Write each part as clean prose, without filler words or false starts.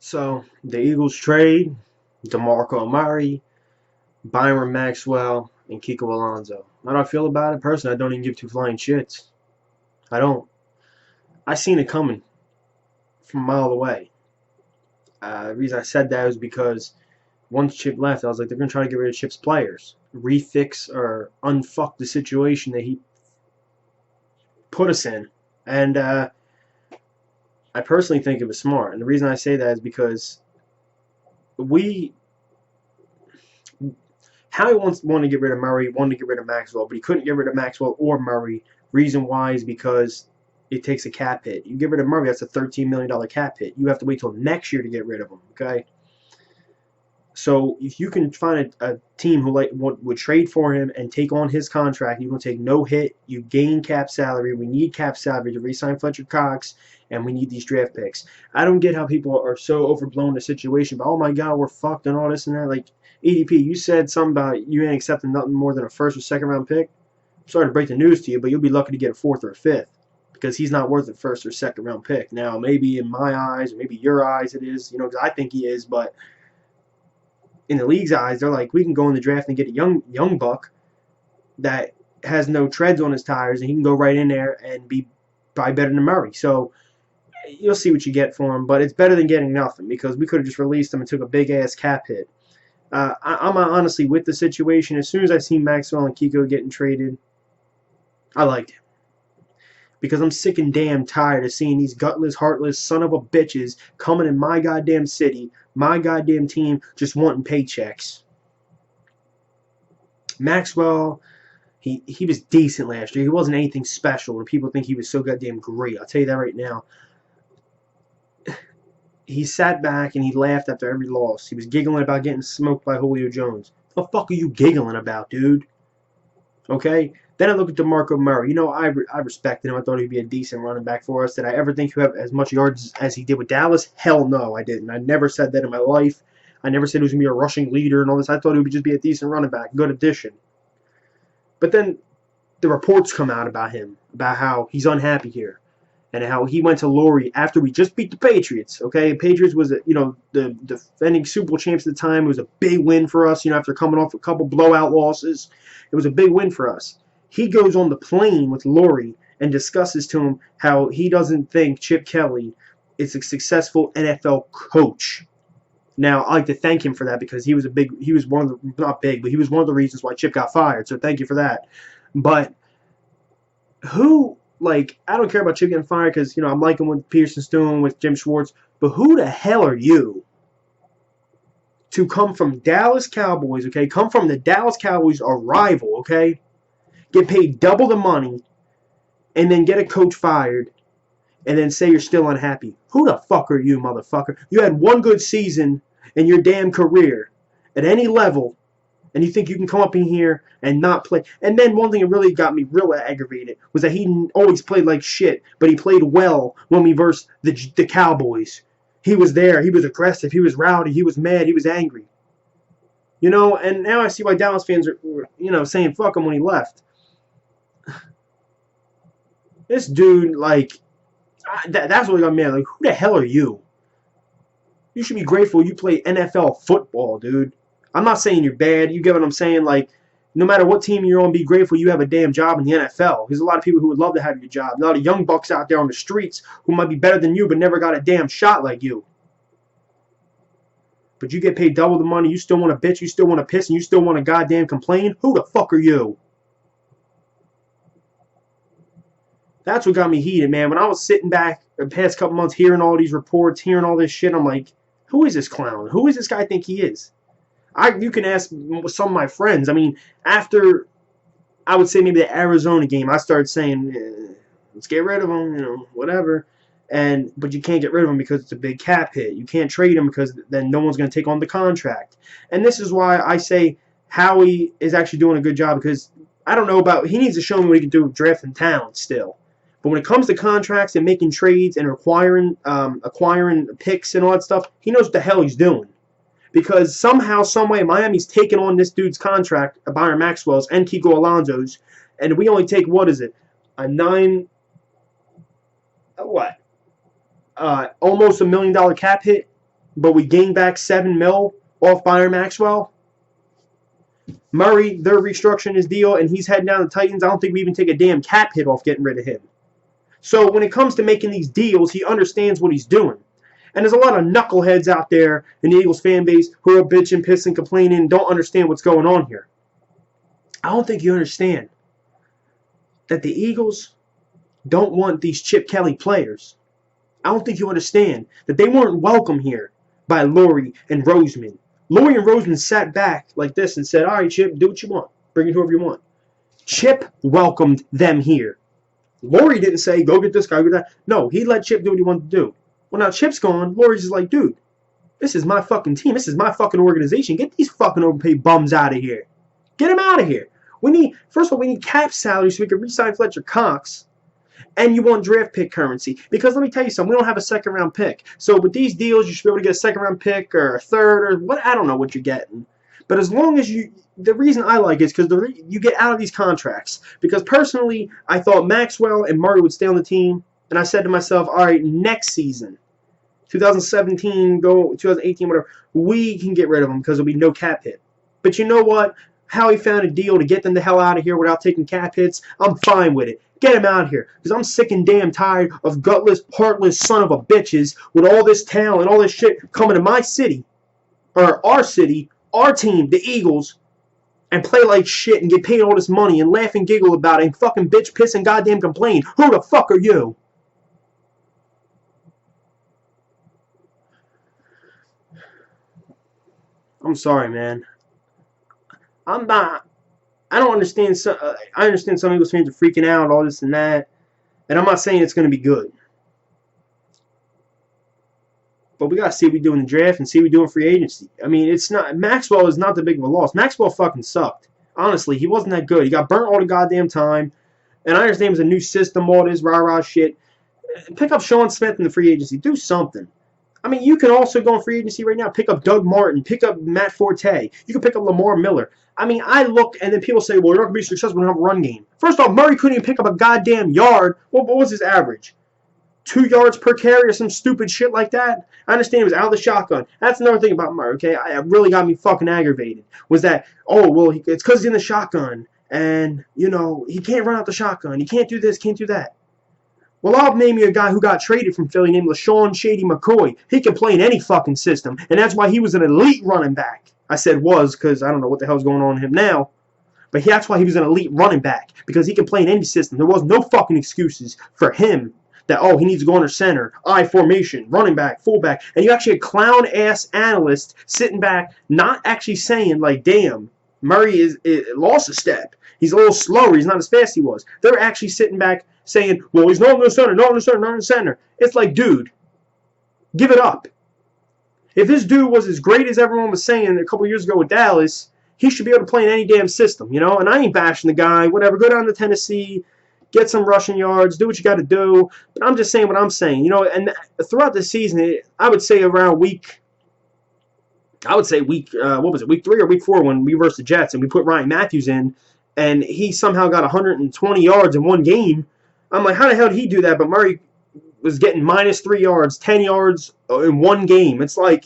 So the Eagles trade Demarco, Byron Maxwell, and Kiko Alonso. How do I feel about it? Personally, I don't even give two flying shits. I don't. I seen it coming from a mile away. The reason I said that was because once Chip left, I was like, they're gonna try to get rid of Chip's players, refix or unfuck the situation that he put us in, and I personally think it was smart. And the reason I say that is because we Howie wanted to get rid of Murray, wanted to get rid of Maxwell, but he couldn't get rid of Maxwell or Murray. Reason why is because it takes a cap hit. You get rid of Murray, that's a $13 million cap hit. You have to wait till next year to get rid of him, okay? So if you can find a team who would trade for him and take on his contract, you can take no hit. You gain cap salary. We need cap salary to re-sign Fletcher Cox, and we need these draft picks. I don't get how people are so overblown the situation. But oh my God, we're fucked and all this and that. Like ADP, you said something about you ain't accepting nothing more than a first or second round pick. I'm sorry to break the news to you, but you'll be lucky to get a fourth or a fifth because he's not worth a first or second round pick. Now maybe in my eyes, or maybe your eyes, it is. You know, because I think he is, but in the league's eyes, they're like, we can go in the draft and get a young buck that has no treads on his tires, and he can go right in there and be probably better than Murray. So you'll see what you get for him, but it's better than getting nothing because we could have just released him and took a big-ass cap hit. I'm honestly with the situation. As soon as I seen Maxwell and Kiko getting traded, I liked it. Because I'm sick and damn tired of seeing these gutless, heartless son of a bitches coming in my goddamn city, my goddamn team, just wanting paychecks. Maxwell, he was decent last year. He wasn't anything special, and people think he was so goddamn great. I'll tell you that right now. He sat back and he laughed after every loss. He was giggling about getting smoked by Julio Jones. What the fuck are you giggling about, dude? Okay? Then I look at Demarco Murray. You know, I respected him. I thought he'd be a decent running back for us. Did I ever think he'd have as much yards as he did with Dallas? Hell no, I didn't. I never said that in my life. I never said he was going to be a rushing leader and all this. I thought he would just be a decent running back, good addition. But then the reports come out about him, about how he's unhappy here, and how he went to Laurie after we just beat the Patriots. Okay, Patriots was the defending Super Bowl champs at the time. It was a big win for us. You know, after coming off a couple blowout losses, it was a big win for us. He goes on the plane with Laurie and discusses to him how he doesn't think Chip Kelly is a successful NFL coach. Now, I like to thank him for that because he was one of the, not big, but he was one of the reasons why Chip got fired. So thank you for that. But I don't care about Chip getting fired because, I'm liking what Pearson's doing with Jim Schwartz, but who the hell are you to come from Dallas Cowboys, okay? Come from the Dallas Cowboys, a rival, okay? Get paid double the money, and then get a coach fired, and then say you're still unhappy. Who the fuck are you, motherfucker? You had one good season in your damn career at any level, and you think you can come up in here and not play. And then one thing that really got me real aggravated was that he always played like shit, but he played well when we versed the Cowboys. He was there. He was aggressive. He was rowdy. He was mad. He was angry. And now I see why Dallas fans are, saying fuck him when he left. This dude, that's what got me mad. Like, who the hell are you? You should be grateful you play NFL football, dude. I'm not saying you're bad. You get what I'm saying? Like, no matter what team you're on, be grateful you have a damn job in the NFL. There's a lot of people who would love to have your job. A lot of young bucks out there on the streets who might be better than you but never got a damn shot like you. But you get paid double the money. You still want to bitch. You still want to piss. And you still want to goddamn complain. Who the fuck are you? That's what got me heated, man. When I was sitting back the past couple months hearing all these reports, hearing all this shit, I'm like, who is this clown? Who is this guy think he is? You can ask some of my friends. I mean, after, I would say maybe the Arizona game, I started saying, let's get rid of him, whatever. But you can't get rid of him because it's a big cap hit. You can't trade him because then no one's going to take on the contract. And this is why I say Howie is actually doing a good job because I don't know he needs to show me what he can do with drafting talent still. But when it comes to contracts and making trades and acquiring picks and all that stuff, he knows what the hell he's doing. Because somehow, someway, Miami's taking on this dude's contract, Byron Maxwell's and Kiko Alonso's, and we only take, what is it, almost $1 million cap hit but we gained back $7 million off Byron Maxwell. Murray, they're restructuring his deal, and he's heading down to the Titans. I don't think we even take a damn cap hit off getting rid of him. So when it comes to making these deals, he understands what he's doing. And there's a lot of knuckleheads out there in the Eagles fan base who are bitching, pissing, complaining, and don't understand what's going on here. I don't think you understand that the Eagles don't want these Chip Kelly players. I don't think you understand that they weren't welcome here by Laurie and Roseman. Laurie and Roseman sat back like this and said, all right, Chip, do what you want. Bring it whoever you want. Chip welcomed them here. Laurie didn't say, go get this guy, go get that. No, he let Chip do what he wanted to do. Well, now Chip's gone. Laurie's just like, dude, this is my fucking team. This is my fucking organization. Get these fucking overpaid bums out of here. Get them out of here. First of all, we need cap salaries so we can re-sign Fletcher Cox. And you want draft pick currency. Because let me tell you something, we don't have a second-round pick. So with these deals, you should be able to get a second-round pick or a third or what. I don't know what you're getting. But as long as the reason I like it is because you get out of these contracts. Because personally, I thought Maxwell and Murray would stay on the team. And I said to myself, all right, next season, 2017, 2018, whatever, we can get rid of them because there'll be no cap hit. But you know what? Howie found a deal to get them the hell out of here without taking cap hits. I'm fine with it. Get him out of here. Because I'm sick and damn tired of gutless, heartless son of a bitches with all this talent, all this shit coming to my city, or our city, our team, the Eagles, and play like shit and get paid all this money and laugh and giggle about it and fucking bitch, piss, and goddamn complain. Who the fuck are you? I'm sorry, man. I'm not. I don't understand. I understand some Eagles fans are freaking out, all this and that, and I'm not saying it's going to be good. But we got to see what we do in the draft and see what we do in free agency. I mean, it's not. Maxwell is not the big of a loss. Maxwell fucking sucked. Honestly, he wasn't that good. He got burnt all the goddamn time. And I understand it was a new system, all this rah-rah shit. Pick up Sean Smith in the free agency. Do something. I mean, you can also go in free agency right now. Pick up Doug Martin. Pick up Matt Forte. You can pick up Lamar Miller. I mean, I look, and then people say, well, you're not going to be successful when you have a run game. First off, Murray couldn't even pick up a goddamn yard. What was his average? 2 yards per carry or some stupid shit like that? I understand it was out of the shotgun. That's another thing about Murray, okay? It really got me fucking aggravated. Was that, oh, well, it's because he's in the shotgun. And, you know, he can't run out the shotgun. He can't do this, can't do that. Well, I'll name you a guy who got traded from Philly named LaShawn Shady McCoy. He can play in any fucking system, and that's why he was an elite running back. I said was because I don't know what the hell's going on with him now. But that's why he was an elite running back, because he can play in any system. There was no fucking excuses for him that, oh, he needs to go under center, I formation, running back, fullback. And you actually had clown-ass analysts sitting back not actually saying, like, damn, Murray lost a step. He's a little slower. He's not as fast as he was. They're actually sitting back saying, well, he's not in the center, not in the center, not in the center. It's like, dude, give it up. If this dude was as great as everyone was saying a couple years ago with Dallas, he should be able to play in any damn system, you know? And I ain't bashing the guy. Whatever, go down to Tennessee, get some rushing yards, do what you got to do. But I'm just saying what I'm saying, you know? And throughout the season, I would say around week 3 or week 4 when we versed the Jets and we put Ryan Matthews in, and he somehow got 120 yards in one game. I'm like, how the hell did he do that? But Murray was getting -3 yards, 10 yards in one game. It's like,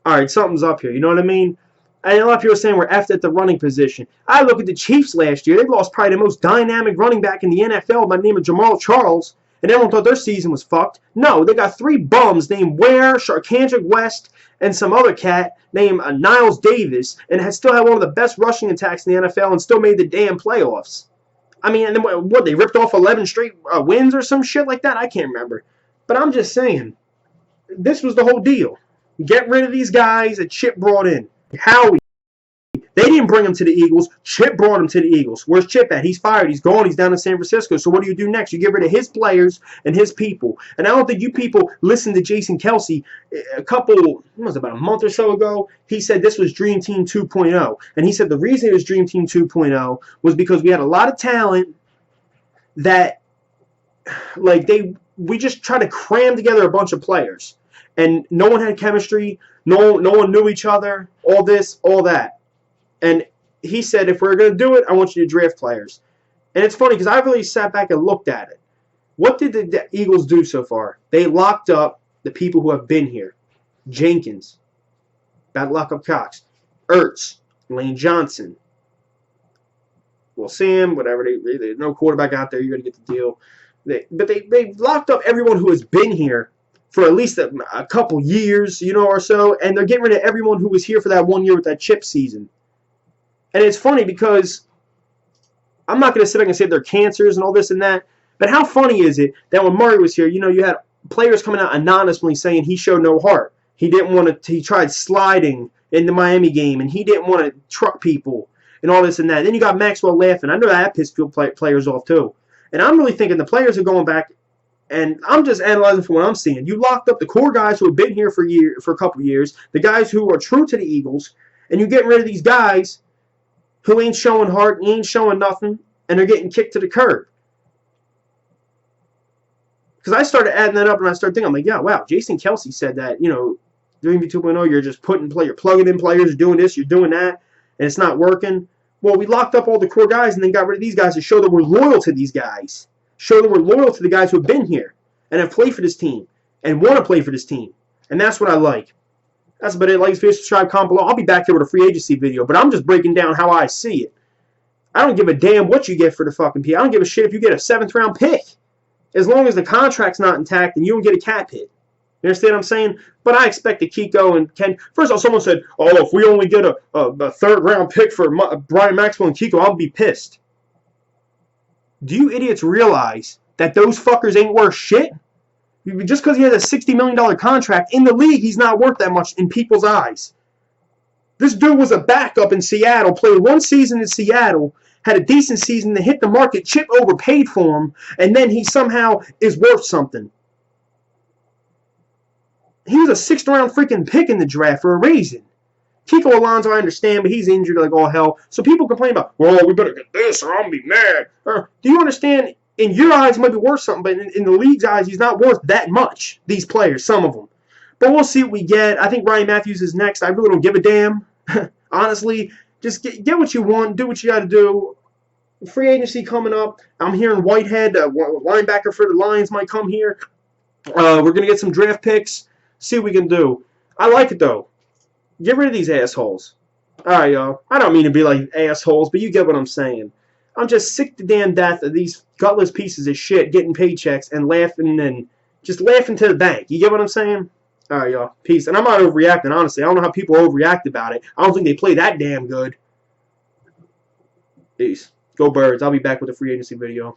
all right, something's up here. You know what I mean? And a lot of people are saying we're effed at the running position. I look at the Chiefs last year. They lost probably the most dynamic running back in the NFL by the name of Jamal Charles, and everyone thought their season was fucked. No, they got 3 bums named Ware, Sharkandrick West, and some other cat named Niles Davis, and still had one of the best rushing attacks in the NFL and still made the damn playoffs. I mean, and then what, they ripped off 11 straight wins or some shit like that? I can't remember. But I'm just saying, this was the whole deal. Get rid of these guys that Chip brought in. Howie. They didn't bring him to the Eagles. Chip brought him to the Eagles. Where's Chip at? He's fired. He's gone. He's down in San Francisco. So what do you do next? You get rid of his players and his people. And I don't think you people listened to Jason Kelsey about a month or so ago. He said this was Dream Team 2.0. And he said the reason it was Dream Team 2.0 was because we had a lot of talent that, like, we just tried to cram together a bunch of players. And no one had chemistry. No one knew each other. All this, all that. And he said, if we're going to do it, I want you to draft players. And it's funny because I really sat back and looked at it. What did the Eagles do so far? They locked up the people who have been here. Jenkins, bad luck up Cox, Ertz, Lane Johnson, Will Sam, whatever. There's no quarterback out there. You're going to get the deal. But they locked up everyone who has been here for at least a couple years, or so, and they're getting rid of everyone who was here for that 1 year with that chip season. And it's funny because I'm not going to sit back and say they're cancers and all this and that, but how funny is it that when Murray was here, you had players coming out anonymously saying he showed no heart. He didn't want to. He tried sliding in the Miami game, and he didn't want to truck people and all this and that. Then you got Maxwell laughing. I know that pissed players off too. And I'm really thinking the players are going back, and I'm just analyzing from what I'm seeing. You locked up the core guys who have been here for a couple years, the guys who are true to the Eagles, and you're getting rid of these guys who ain't showing heart, ain't showing nothing, and they're getting kicked to the curb. Because I started adding that up, and I started thinking, I'm like, yeah, wow, Jason Kelsey said that, doing V 2.0, you're just you're plugging in players, you're doing this, you're doing that, and it's not working. Well, we locked up all the core guys and then got rid of these guys to show that we're loyal to these guys. Show that we're loyal to the guys who have been here and have played for this team and want to play for this team. And that's what I like. That's about it. Like, subscribe, comment below. I'll be back here with a free agency video, but I'm just breaking down how I see it. I don't give a damn what you get for the fucking P. I don't give a shit if you get a 7th round pick. As long as the contract's not intact and you don't get a cap hit. You understand what I'm saying? But I expect that Kiko and Ken... First of all, someone said, oh, if we only get a 3rd round pick for Brian Maxwell and Kiko, I'll be pissed. Do you idiots realize that those fuckers ain't worth shit? Just because he has a $60 million contract, in the league, he's not worth that much in people's eyes. This dude was a backup in Seattle, played 1 season in Seattle, had a decent season, then hit the market, Chip overpaid for him, and then he somehow is worth something. He was a 6th round freaking pick in the draft for a reason. Kiko Alonso, I understand, but he's injured like all hell. So people complain about, well, we better get this or I'm going to be mad. Do you understand? In your eyes, he might be worth something, but in the league's eyes, he's not worth that much, these players, some of them. But we'll see what we get. I think Ryan Matthews is next. I really don't give a damn. Honestly, just get what you want, do what you got to do. Free agency coming up. I'm hearing Whitehead, linebacker for the Lions, might come here. We're going to get some draft picks. See what we can do. I like it, though. Get rid of these assholes. Alright, y'all. I don't mean to be like assholes, but you get what I'm saying. I'm just sick to damn death of these gutless pieces of shit getting paychecks and laughing and just laughing to the bank. You get what I'm saying? Alright, y'all. Peace. And I'm not overreacting, honestly. I don't know how people overreact about it. I don't think they play that damn good. Peace. Go Birds. I'll be back with a free agency video.